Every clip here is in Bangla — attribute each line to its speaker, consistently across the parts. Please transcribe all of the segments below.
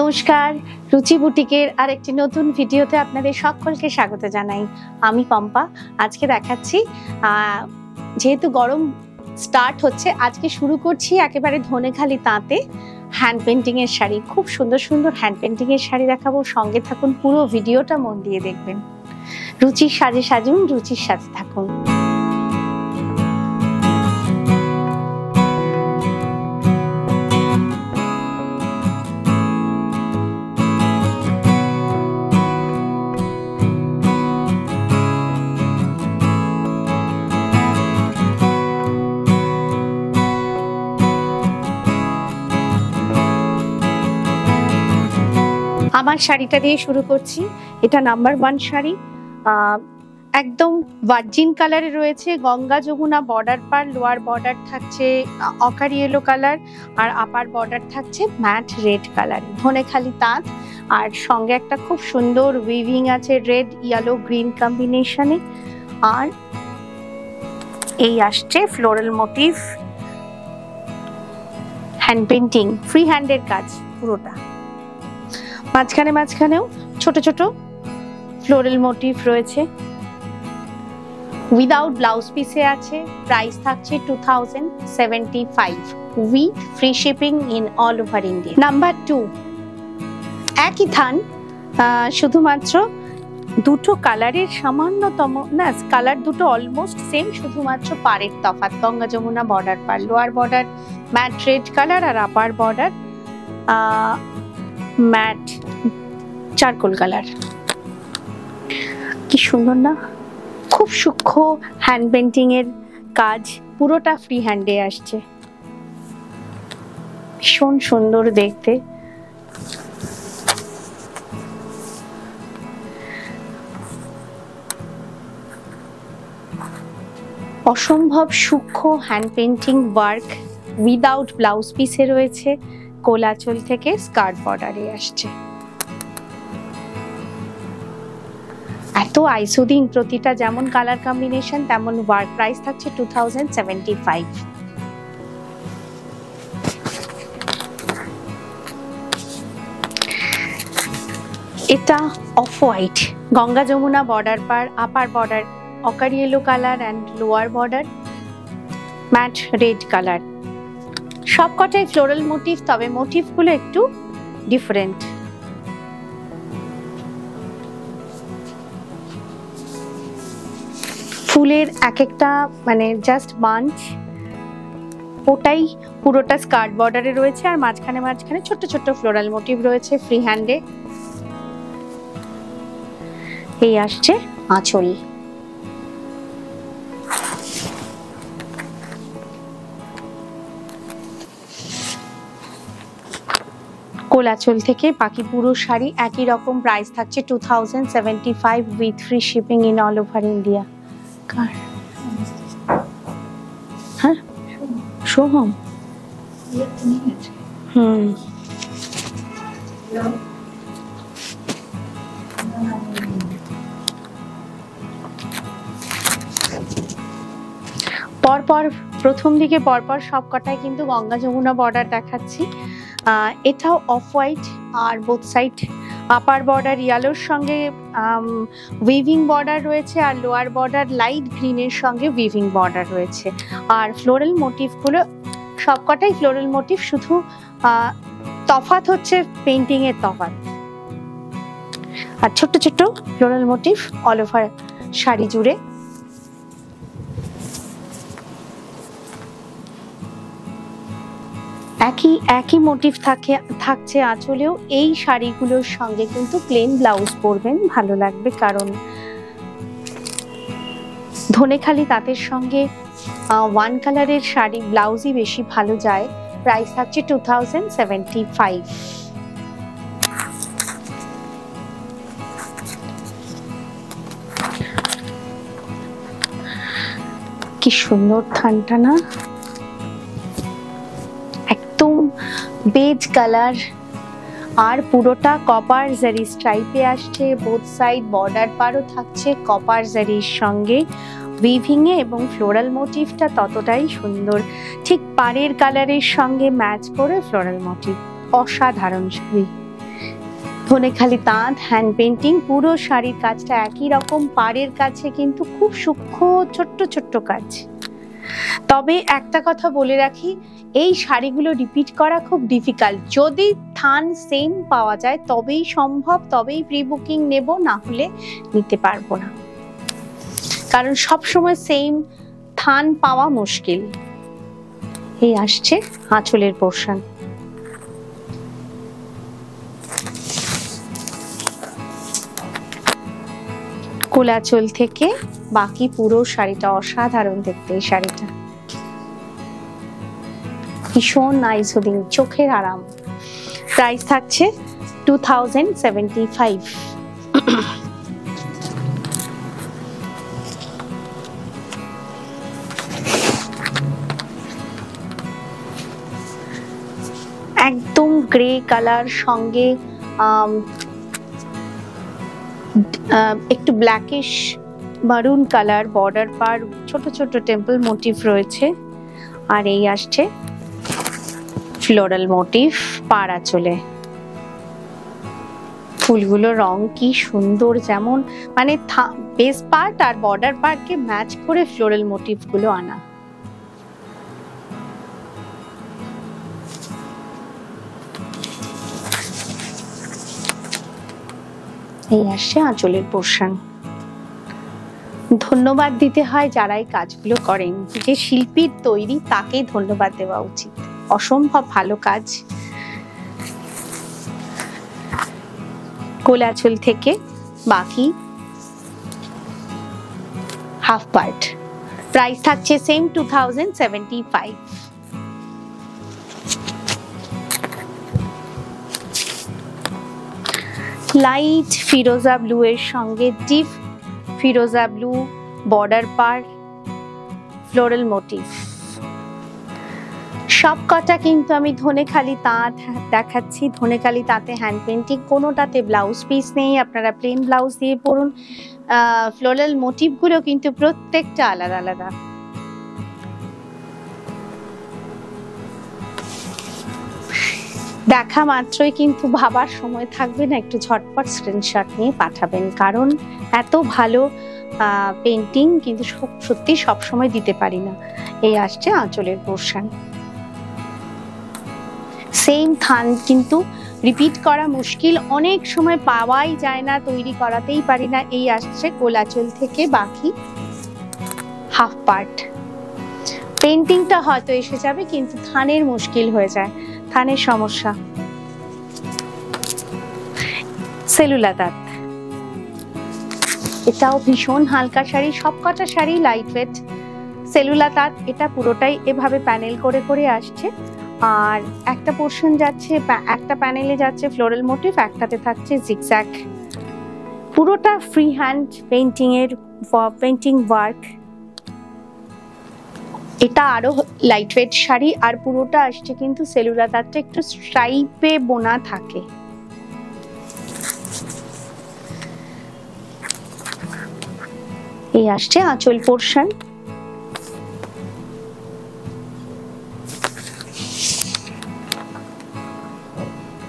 Speaker 1: নমস্কার, রুচি বুটিকের আরেকটি নতুন ভিডিওতে আপনাদের সকলকে স্বাগত জানাই। আমি পম্পা। আজকে দেখাচ্ছি, যেহেতু গরম স্টার্ট হচ্ছে, আজকে শুরু করছি একেবারে ধনেখালি তাঁতে হ্যান্ড পেন্টিং এর শাড়ি। খুব সুন্দর সুন্দর হ্যান্ড পেন্টিং এর শাড়ি দেখাবো, সঙ্গে থাকুন, পুরো ভিডিওটা মন দিয়ে দেখবেন। রুচির সাজে সাজুন, রুচির সাথে থাকুন। আমার শাড়িটা দিয়ে শুরু করছি। এটা নাম্বার 1 শাড়ি, একদম ভার্জিন কালারে রয়েছে। গঙ্গা যমুনা বর্ডার পার, লোয়ার বর্ডার থাকছে অকারি ইয়েলো কালার, আর আপার বর্ডার থাকছে ম্যাট রেড কালার। ধনেখালি তাঁত, আর সঙ্গে একটা খুব সুন্দর উইভিং আছে রেড ইয়েলো গ্রিন কম্বিনেশনে। আর এই আসছে floral motif, hand painting, free হ্যান্ডের কাজ পুরোটা। মাঝখানেও ছোট ছোট ফ্লোরাল মোটিভ রয়েছে। উইদাউট ব্লাউজ পিসে আছে। প্রাইস থাকছে 2075 with free shipping in all over India. Number 2, একই থান, শুধুমাত্র দুটো কালারের সামান্যতম, না কালার দুটো অলমোস্ট সেম, শুধুমাত্র পাড়ের তফাৎ। গঙ্গা যমুনা বর্ডার পার, lower border matt red colour, আর upper border matt charcoal colour. কি সুন্দর না, খুব সূক্ষ্ম হ্যান্ড পেন্টিং এর কাজ, পুরোটা ফ্রি হ্যান্ডে আসছে। ভীষণ সুন্দর দেখতে। অসম্ভব সূক্ষ্ম hand painting work, without blouse পিসে রয়েছে। কোলাচল থেকে স্কার্ট বর্ডারে আসছে। এত আইসোদিন, প্রতিটা যেমন কালার কম্বিনেশন তেমন ওয়ার্ক। প্রাইস থাকছে 2075। এটা off white, Ganga Jamuna border পার, upper border ochre yellow colour and lower border matt red colour. সবকটাই ফ্লোরাল মোটিভ, তবে মোটিভগুলো একটু ডিফারেন্ট। ফুলের এক একটা মানে জাস্ট বাঞ্চ, ওটাই পুরোটা স্কার্ট বর্ডারে রয়েছে। আর মাঝখানে ছোট্ট ছোট্ট ফ্লোরাল মোটিভ রয়েছে ফ্রি হ্যান্ডে। এই আসছে আঁচল। কোলাচল থেকে বাকি পুরো শাড়ি একই রকম। প্রাইস থাকছে 2075 with free shipping in all over India. হ্যাঁ, সোহম। পরপর প্রথম দিকে পরপর সবকটাই কিন্তু গঙ্গা যমুনা বর্ডার দেখাচ্ছি। এটাও অফ হোয়াইট, আর বোথ সাইড আপার বর্ডার ইয়েলোর সঙ্গে উইভিং বর্ডার রয়েছে, আর লোয়ার বর্ডার লাইট গ্রিনের সঙ্গে উইভিং বর্ডার রয়েছে। আর ফ্লোরাল মোটিভগুলো সবকটাই ফ্লোরাল মোটিভ, শুধু তফাৎ হচ্ছে পেন্টিং এর তফাৎ। আর ছোট্ট ছোট্ট floral motif all over sari জুড়ে। একই মোটিভ থাকছে আঁচলেও। এই শাড়িগুলোর সঙ্গে কিন্তু প্লেন ব্লাউজ পরবেন, ভালো লাগবে, কারণ ধনেখালি তাঁতের সঙ্গে 1 কালারের শাড়ি ব্লাউজই বেশি ভালো যায়। প্রাইস থাকছে 2075। কি সুন্দর থানটা না, বেজ কালার, আর পুরোটা কপার জারি স্ট্রাইপে আসছে। বোথ সাইড বর্ডার পারও থাকছে কপার জারির সঙ্গে উইভিং এ, এবং ফ্লোরাল মোটিভটা ততটাই সুন্দর। ঠিক পাড়ের কালারের সঙ্গে ম্যাচ করে ফ্লোরাল মোটিভ, অসাধারণ শাড়ি। ধনেখালি তাঁত হ্যান্ড পেন্টিং, পুরো শাড়ির কাজটা একই রকম, পাড়ের কাছে কিন্তু খুব সূক্ষ্ম ছোট্ট ছোট্ট কাজ। তবে একটা কথা বলে রাখি, এই শাড়িগুলো রিপিট করা খুব ডিফিকাল্ট। যদি থান সেম পাওয়া যায় তবেই সম্ভব, তবেই প্রি বুকিং নেব, না হলে নিতে পারবো না, কারণ সবসময় সেম থান পাওয়া মুশকিল। এই আসছে আঁচলের পোর্শন। কোলাচল থেকে বাকি পুরো শাড়িটা অসাধারণ দেখতে। এই শাড়িটা ভীষণ নাইস হোডিং, চোখের আরাম। প্রাইস থাকছে 2075। একদম গ্রে কালার সঙ্গে একটু ব্ল্যাকিশ মারুন কালার, বর্ডার পার ছোট ছোট টেম্পল মোটিভ রয়েছে। আর এই আসছে ফ্লোরাল মোটিভ পাড় আঁচলে। ফুলগুলো রং কি সুন্দর, যেমন মানে বেস পার্ট আর বর্ডার পার্টকে ম্যাচ করে ফ্লোরাল মোটিভ গুলো আনা। এই আসছে আঁচলের পোর্শন। ধন্যবাদ দিতে হয় যারা এই কাজগুলো করেন, যে শিল্পীর তৈরি তাকেই ধন্যবাদ দেওয়া উচিত, অসম্ভব ভালো কাজ। কোলাচল থেকে বাকি হাফ পার্ট। প্রাইস থাকছে সেম 2075। লাইট ফিরোজা ব্লু এর সঙ্গে ডিপ ফিরোজা ব্লু, বর্ডার পার, ফ্লোরাল মোটিভ। সব কটা কিন্তু আমি ধনেখালি তাঁত দেখাচ্ছি। ধনেখালি তাঁতে হ্যান্ড পেন্টিং, কোনোটাতে ব্লাউজ পিস নেই, আপনারা প্লেন ব্লাউজ দিয়ে পরুন। ফ্লোরাল মোটিভ গুলো কিন্তু প্রত্যেকটা আলাদা আলাদা। দেখা মাত্রই কিন্তু ভাবার সময় থাকবে না, একটু ঝটপট স্ক্রিনশট নিয়ে পাঠাবেন, কারণ এত ভালো পেন্টিং কিন্তু সত্যি সব সময় দিতে পারি না। এই আসছে আঁচলের পোর্শন। সেম থান কিন্তু রিপিট করা মুশকিল, অনেক সময় পাওয়াই যায় না, তৈরি করাতেই পারি না। এই আসছে কোলাচল থেকে বাকি হাফ পার্ট। পেন্টিংটা হয়তো এসে যাবে, কিন্তু থানের মুশকিল হয়ে যায়, থানের সমস্যা। সেলুলা তাঁত, এটাও ভীষণ হালকা শাড়ি, সবকটা শাড়ি লাইট ওয়েট। সেলুলা তাঁত, এটা পুরোটাই এভাবে প্যানেল করে করে আসছে, আর একটা পোর্শন যাচ্ছে, একটা প্যানেলে যাচ্ছে ফ্লোরাল মোটিভ, একটাতে থাকছে জিগজ্যাগ। পুরোটা ফ্রি হ্যান্ড পেন্টিং এর পেন্টিং ওয়ার্ক। এটা আরো লাইট ওয়েট শাড়ি, আর পুরোটা আসছে কিন্তু সেলুলা তাঁতটা একটু স্ট্রাইপে বোনা থাকে। এই আসছে আঁচল পোর্শন।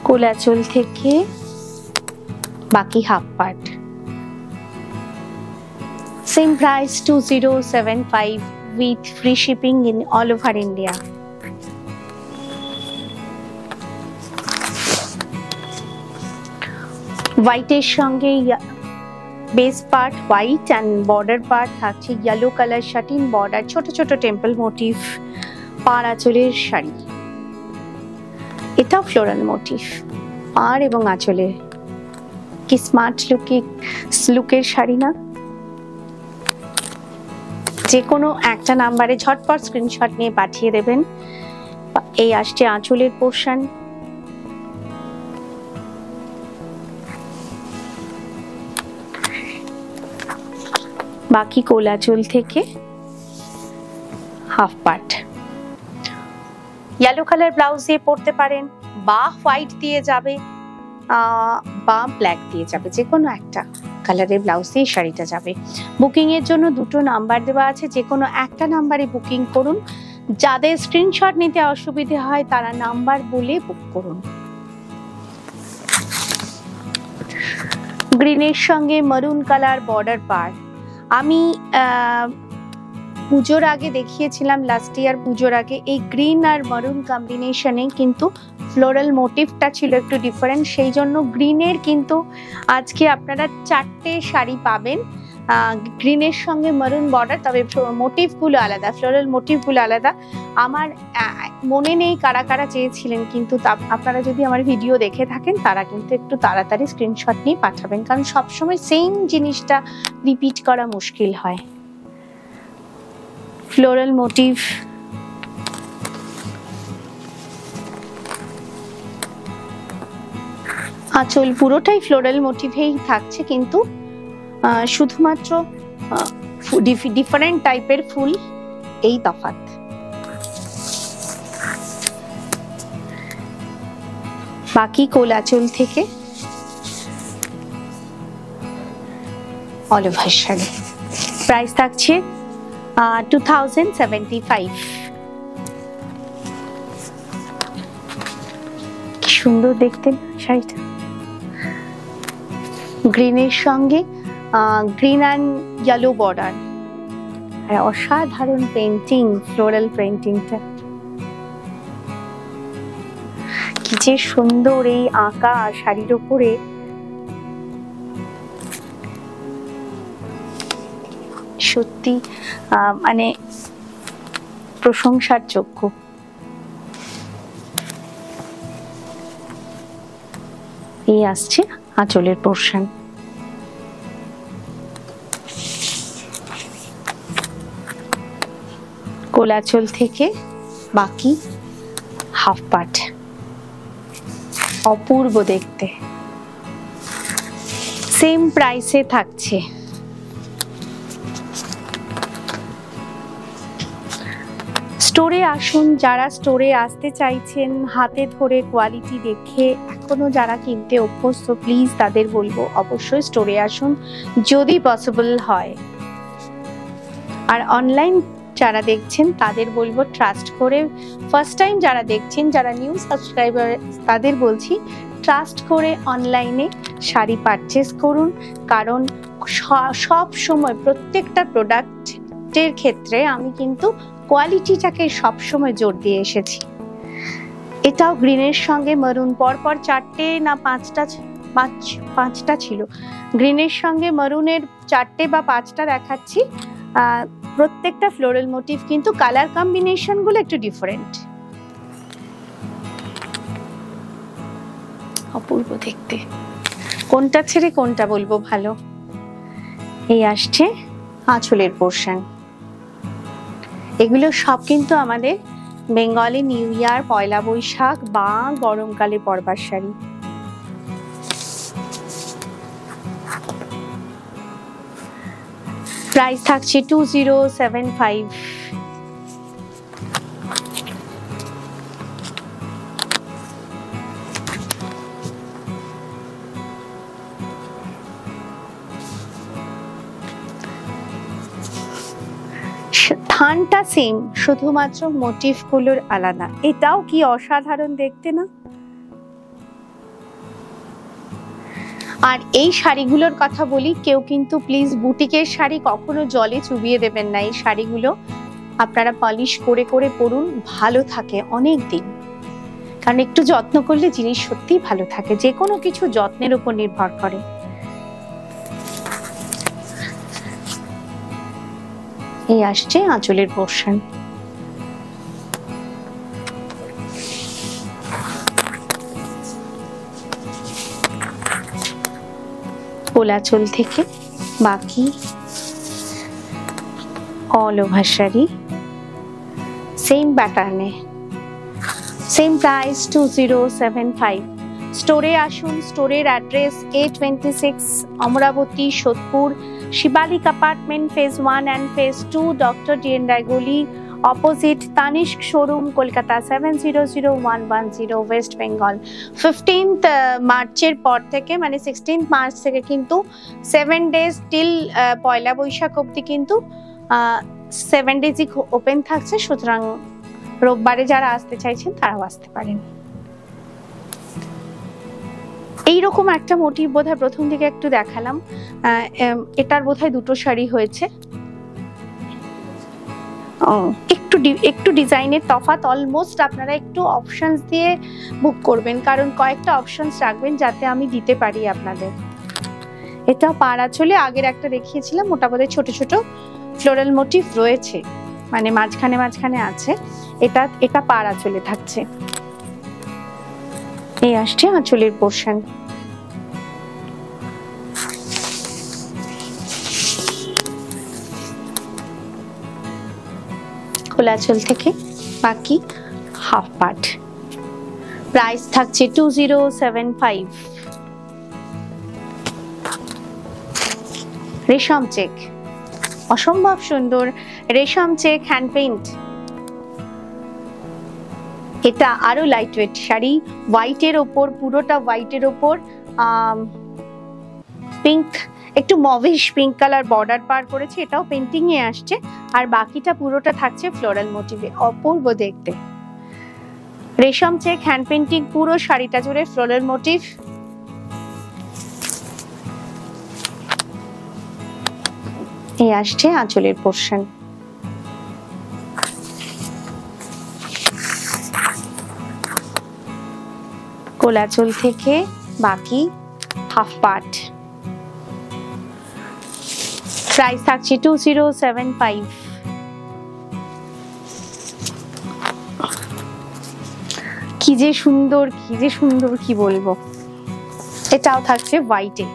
Speaker 1: কোলাচল থেকে বাকি half part. Same price 2075 with free shipping in all over India. White এর সঙ্গে base part white and border part থাকছে ইয়েলো কালার শাটিন বর্ডার, ছোট ছোট টেম্পল মোটিভ, পাড় আঁচলের শাড়ি। এটাও ফ্লোরাল মোটিভ, পাড় এবং আঁচলে। কি স্মার্ট লুকের শাড়ি না? যে কোনো একটা নাম্বারে ঝটপট স্ক্রিনশট নিয়ে পাঠিয়ে দেবেন। এই আসছে আঁচলের পোর্শন। বাকি কোলাচল থেকে half part. Yellow colour blouse দিয়ে পরতে পারেন, বা হোয়াইট দিয়ে যাবে, বা ব্ল্যাক দিয়ে যাবে, যে কোনো একটা কালারের ব্লাউজ দিয়ে শাড়িটা যাবে। বুকিং এর জন্য দুটো নাম্বার দেওয়া আছে, যে কোনো একটা নাম্বারে বুকিং করুন। যাদের স্ক্রিনশট নিতে অসুবিধে হয় তারা নাম্বার বলে বুক করুন। গ্রিনের সঙ্গে মারুন কালার বর্ডার পার। আমি পুজোর আগে দেখিয়েছিলাম, লাস্ট ইয়ার পুজোর আগে, এই গ্রিন আর মারুন কম্বিনেশনে কিন্তু ফ্লোরাল মোটিভটা ছিল একটু ডিফারেন্ট, সেই জন্য গ্রিনের কিন্তু আজকে আপনারা 4টে শাড়ি পাবেন গ্রিনের সঙ্গে মারুন বর্ডার, তবে মোটিভগুলো আলাদা, ফ্লোরাল মোটিভগুলো আলাদা। আমার মনে নেই কারা কারা চেয়েছিলেন, কিন্তু আপনারা যদি আমার ভিডিও দেখে থাকেন তারা কিন্তু একটু তাড়াতাড়ি স্ক্রিনশট নিয়ে পাঠাবেন, কারণ সবসময় সেম জিনিসটা রিপিট করা মুশকিল হয়। ফ্লোরাল মোটিভ, আঁচল পুরোটাই ফ্লোরাল মোটিভেই থাকছে, কিন্তু শুধুমাত্র ডিফারেন্ট টাইপের ফুল, এই তফাৎ। বাকি কোলাচল থেকে অল ওভার শাড়ি। প্রাইস থাকছে 2075। কি সুন্দর দেখতে শাড়িটা, গ্রিনের সঙ্গে গ্রিন অ্যান্ড ইয়েলো বর্ডার, আর অসাধারণ পেন্টিং, ফ্লোরাল পেন্টিংটা কি যে সুন্দর এই আঁকা শাড়ির উপরে। সত্যি মানে প্রশংসার যোগ্য। এই আসছে আঁচলের পোর্শন। কোলাচল থেকে বাকি হাফ পার্ট, অপূর্ব দেখতে। সেম প্রাইসে থাকছে। স্টোরে আসুন, যারা স্টোরে আসতে চাইছেন হাতে ধরে কোয়ালিটি দেখে এখনো যারা কিনতে অভ্যস্ত, প্লিজ তাদের বলবো অবশ্যই স্টোরে আসুন যদি পসিবল হয়। আর অনলাইন যারা দেখছেন তাদের বলবো ট্রাস্ট করে, ফার্স্ট টাইম যারা দেখছেন, যারা নিউ সাবস্ক্রাইবার, তাদের বলছি ট্রাস্ট করে অনলাইনে শাড়ি পারচেস করুন, কারণ সব সময় প্রত্যেকটা প্রোডাক্টের ক্ষেত্রে আমি কিন্তু কোয়ালিটিটাকে সবসময় জোর দিয়ে এসেছি। এটাও গ্রিনের সঙ্গে মারুন, পরপর 4টে না 5টা ছিল, গ্রিনের সঙ্গে মারুনের 4টে বা 5টা দেখাচ্ছি। প্রত্যেকটা ফ্লোরাল মোটিভ, কিন্তু কালার কম্বিনেশন গুলো একটু ডিফারেন্ট। অপূর্ব দেখতে, কোনটা ছেড়ে কোনটা বলবো ভালো। এই আসছে আঁচলের পোর্শন। এগুলো সব কিন্তু আমাদের বেঙ্গলি নিউ ইয়ার, পয়লা বৈশাখ বা গরমকালে পরবার শাড়ি। প্রাইস থাকছে 2075। থানটা সেম, শুধুমাত্র মোটিভ গুলোর আলাদা। এটাও কি অসাধারণ দেখতে না? আর এই শাড়িগুলোর কথা বলি, কেউ কিন্তু প্লিজ বুটিকের শাড়ি কখনো জলে চুবিয়ে দেবেন না। এই শাড়িগুলো আপনারা পলিশ করে করে পরুন, ভালো থাকে অনেক দিন, কারণ একটু যত্ন করলে জিনিস সত্যিই ভালো থাকে। যে কোনো কিছু যত্নের উপর নির্ভর করে। এই আসছে আঁচলের পোর্শন। কোলাচল থেকে বাকি অল ওভার শাড়ি সেম প্যাটার্নে, সেম প্রাইস 2075। স্টোরে আসুন, স্টোরের address A26 Amravati, Sodepur, Shivalik apartment, phase 1 and phase 2, doctor DN Roy গলি, opposite Tanishq showroom, Kolkata 700110, west Bengal. 15th মার্চের পর থেকে, মানে 16th মার্চ থেকে কিন্তু 7 days টিল পয়লা বৈশাখ অবধি কিন্তু 7 days ওপেন থাকছে। সুতরাং রোববারে যারা আসতে চাইছেন তারাও আসতে পারেন। এইরকম একটা মোটিভ বোধহয় প্রথম দিকে একটু দেখালাম, এটার বোধহয় দুটো শাড়ি হয়েছে। একটু ডিজাইনের তফাৎ, অলমোস্ট আপনারা একটু অপশনস দিয়ে বুক করবেন, কারণ কয়েকটা অপশনস রাখবেন যাতে আমি দিতে পারি আপনাদের। এটা পাড় আঁচলে আগের একটা দেখিয়েছিলাম, ওটা বোধহয় ছোট ছোট ফ্লোরাল মোটিভ রয়েছে, মানে মাঝখানে মাঝখানে আছে। এটা পাড় আঁচলে থাকছে। এই আসছে আঁচলের পোর্শন। খোলা আঁচল থেকে বাকি হাফ পার্ট। প্রাইস থাকছে 2075। রেশম চেক, অসম্ভব সুন্দর রেশম চেক হ্যান্ড পেইন্ট। এটা আরো লাইট ওয়েট শাড়ি, হোয়াইটের ওপর, পুরোটা হোয়াইটের ওপর পিঙ্ক, একটু মভিশ পিঙ্ক কালার বর্ডার পার করেছে, এটাও পেন্টিং এ আসছে। আর বাকিটা পুরোটা থাকছে ফ্লোরাল মোটিভে, অপূর্ব দেখতে। রেশম চেক হ্যান্ড পেন্টিং, পুরো শাড়িটা জুড়ে ফ্লোরাল মোটিভ। এই আসছে আঁচলের পোর্শন। কোলাচল থেকে বাকি হাফ পার্ট। প্রাইস থাকছে 2075। কি যে সুন্দর, কি যে সুন্দর, কি বলবো। এটাও থাকছে হোয়াইটে,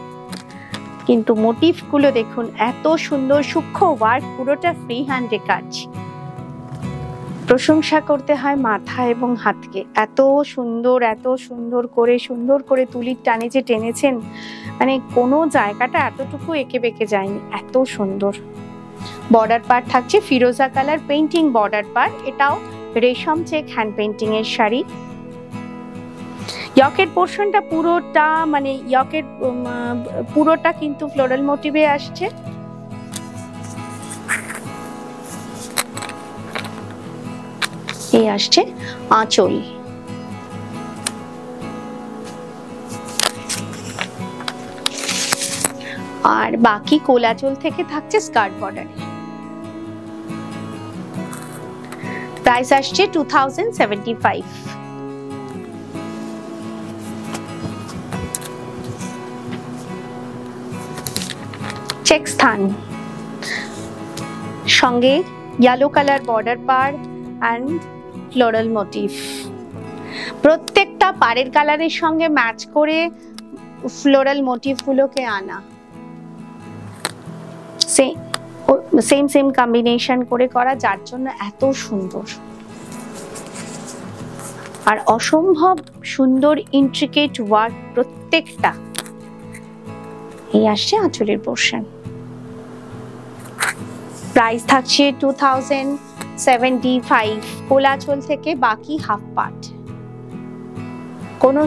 Speaker 1: কিন্তু মোটিভ গুলো দেখুন এত সুন্দর, সূক্ষ্ম ওয়ার্ক, পুরোটা ফ্রি হ্যান্ডে কাজ। প্রশংসা করতে হয় মাথা এবং হাতকে, এত সুন্দর করে তুলির টানে যে টেনেছেন, মানে কোনো জায়গাটা এতটুকু এঁকে বেঁকে যায়নি, এত সুন্দর। বর্ডার পার্ট থাকছে ফিরোজা কালার পেইন্টিং বর্ডার পার্ট, এটাও রেশম চেক হ্যান্ড পেইন্টিং এর শাড়ি। ইয়কের পোর্শনটা পুরোটা, মানে ইয়কের পুরোটা কিন্তু ফ্লোরাল মোটিভে আসছে। এই আসছে আঁচল। আর বাকি কোলাচল থেকে থাকছে স্কার্ট বর্ডারে। প্রাইস আসছে 2075। চেক স্থান, সঙ্গে ইয়েলো কালার বর্ডার পার এন্ড ফ্লোরাল মোটিভ। প্রত্যেকটা পাড়ের কালারের সঙ্গে ম্যাচ করে ফ্লোরাল মোটিভ গুলোকে আনা, সেম কম্বিনেশন করে করা, যার জন্য এত সুন্দর। আর অসম্ভব সুন্দর ইন্ট্রিকেট ওয়ার্ক প্রত্যেকটা। এই আসছে আঁচলের পোর্শন। প্রাইস থাকছে 2075। কোলাচল থেকে বাকি হাফ পার্ট। কোনো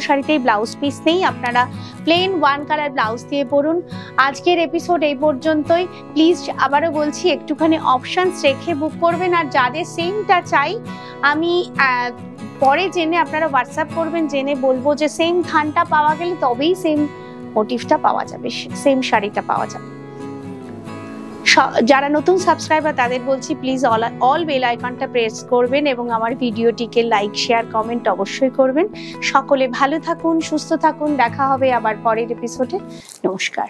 Speaker 1: শাড়িতেই ব্লাউজ পিস নেই, আপনারা প্লেন ওয়ান কালার ব্লাউজ দিয়ে পরুন। আজকের এপিসোড এই পর্যন্তই। প্লিজ আবারও বলছি, একটুখানি অপশনস রেখে বুক করবেন। আর যাদের সেমটা চাই, আমি পরে জেনে, আপনারা হোয়াটসঅ্যাপ করবেন, জেনে বলবো যে সেম থানটা পাওয়া গেলে তবেই সেম মোটিভটা পাওয়া যাবে, সেম শাড়িটা পাওয়া যাবে। যারা নতুন সাবস্ক্রাইবার তাদের বলছি, প্লিজ অল বেল আইকনটা প্রেস করবেন এবং আমার ভিডিওটিকে লাইক, শেয়ার, কমেন্ট অবশ্যই করবেন। সকলে ভালো থাকুন, সুস্থ থাকুন। দেখা হবে আবার পরের এপিসোডে। নমস্কার।